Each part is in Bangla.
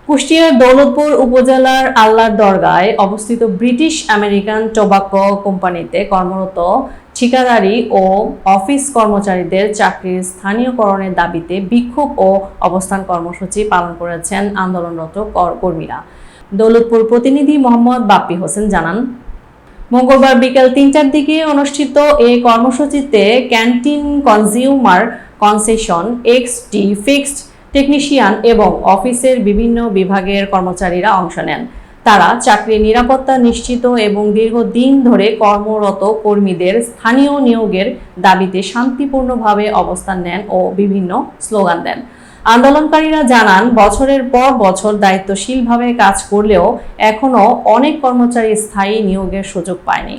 কুষ্টিয়ার দৌলতপুর উপজেলার আল্লার দরগায় অবস্থিত ব্রিটিশ আমেরিকান টোবাকো কোম্পানিতে কর্মরত ঠিকাদারি ও অফিস কর্মচারীদের চাকরির স্থানীয়করণের দাবিতে বিক্ষোভ ও অবস্থান কর্মসূচি পালন করেছেন আন্দোলনরত কর্মীরা। দৌলতপুর প্রতিনিধি মোহাম্মদ বাপ্পি হোসেন জানান, মঙ্গলবার বিকেল ৩টার দিকে অনুষ্ঠিত এই কর্মসূচিতে canteen consumer concession XT fixed technician এবং অফিসের বিভিন্ন বিভাগের কর্মচারীরা অংশ নেন। তারা চাকরির নিরাপত্তা নিশ্চিত এবং দীর্ঘদিন ধরে কর্মরত কর্মীদের স্থানীয় নিয়োগের দাবিতে শান্তিপূর্ণভাবে অবস্থান নেন ও বিভিন্ন স্লোগান দেন। আন্দোলনকারীরা জানান, বছরের পর বছর দায়িত্বশীলভাবে কাজ করলেও এখনো অনেক কর্মচারী স্থায়ী নিয়োগের সুযোগ পায়নি।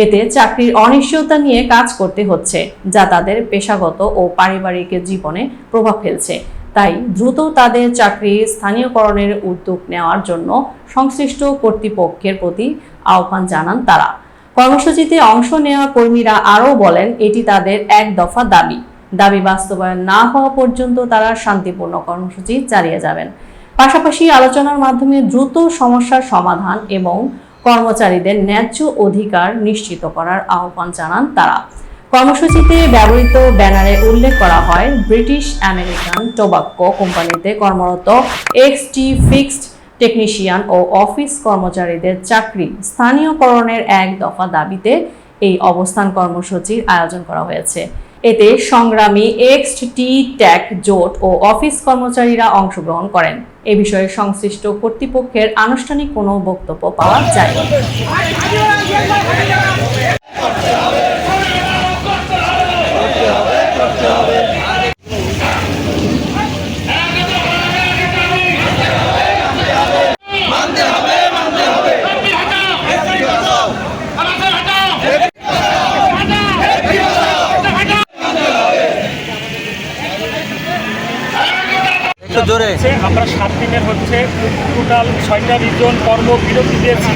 এতে চাকরির অনিশ্চয়তা নিয়ে কাজ করতে হচ্ছে, যা তাদের পেশাগত ও পারিবারিক জীবনে প্রভাব ফেলছে। তাই দ্রুত তাদের চাকরি স্থানীয়করণের উদ্যোগ নেওয়ার জন্য সংশ্লিষ্ট কর্তৃপক্ষের প্রতি আহ্বান জানান তারা। কর্মসূচিতে অংশ নেওয়া কর্মীরা আরও বলেন, এটি তাদের এক দফা দাবি বাস্তবায়ন না হওয়া পর্যন্ত তারা শান্তিপূর্ণ কর্মসূচি চালিয়ে যাবেন। পাশাপাশি আলোচনার মাধ্যমে দ্রুত সমস্যার সমাধান এবং কর্মচারীদের ন্যায্য অধিকার নিশ্চিত করার আহ্বান জানান তারা। কর্মসূচিতে ব্যবহৃত ব্যানারে উল্লেখ করা হয়, ব্রিটিশ আমেরিকান টোবাকো কোম্পানিতে কর্মরত এক্সটি ফিক্সড টেকনিশিয়ান ও অফিস কর্মচারীদের চাকরি স্থানীয়করণের এক দফা দাবিতে এই অবস্থান কর্মসূচির আয়োজন করা হয়েছে। এতে সংগ্রামী এক্সটি টেক জোট ও অফিস কর্মচারীরা অংশগ্রহণ করেন। এ বিষয়ে সংশ্লিষ্ট কর্তৃপক্ষের আনুষ্ঠানিক কোনো বক্তব্য পাওয়া যায়নি। আমরা 7 দিনের টোটাল 6টা রিজন কর্মবিরতি দিয়েছি।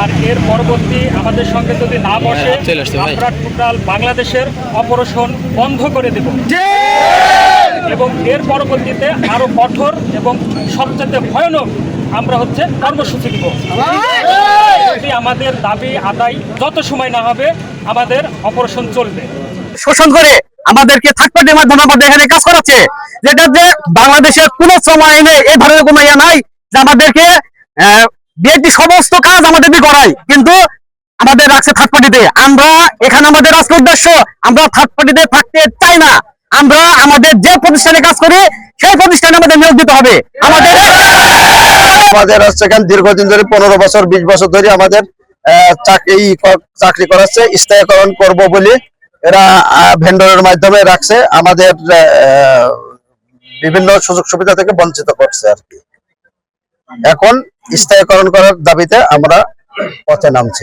আর এর পরবর্তী আমাদের সঙ্গে যদি না বসে আমরা টোটাল বাংলাদেশের অপারেশন বন্ধ করে দেব এবং এর পরবর্তীতে আরো কঠোর এবং সবচেয়ে ভয়ানক আমরা কর্মসূচি দিব। আমাদের দাবি আদায় যত সময় না হবে আমাদের অপারেশন চলবে। শোষণ করে আমাদেরকে থার্ড পার্টির মাধ্যমে আমাদের এখানে কাজ করাচ্ছে, যেটা যে বাংলাদেশের কোন শ্রম আইনে এই ধরনের কোনো ইয়া নাই যে আমাদেরকে বিএনপি সমস্ত কাজ আমাদেরকে করায়, কিন্তু আমাদের রাখছে থার্ড পার্টিতে। আমরা এখানে আমাদের আজকে উদ্দেশ্য, আমরা থার্ড পার্টিতে থাকতে চাই না। আমরা আমাদের যে প্রতিষ্ঠানে কাজ করি সেই প্রতিষ্ঠানে আমাদের নিয়োগ দিতে হবে। আমাদের এখানে দীর্ঘদিন ধরে 15 বছর 20 বছর ধরে আমাদের চাকরি করাচ্ছে, স্থায়ীকরণ করব বলে এরা ভেন্ডরের মাধ্যমে রাখছে, আমাদের বিভিন্ন সুযোগ সুবিধা থেকে বঞ্চিত করছে আর কি। এখন স্থায়ীকরণ করার দাবিতে আমরা পথে নামছি।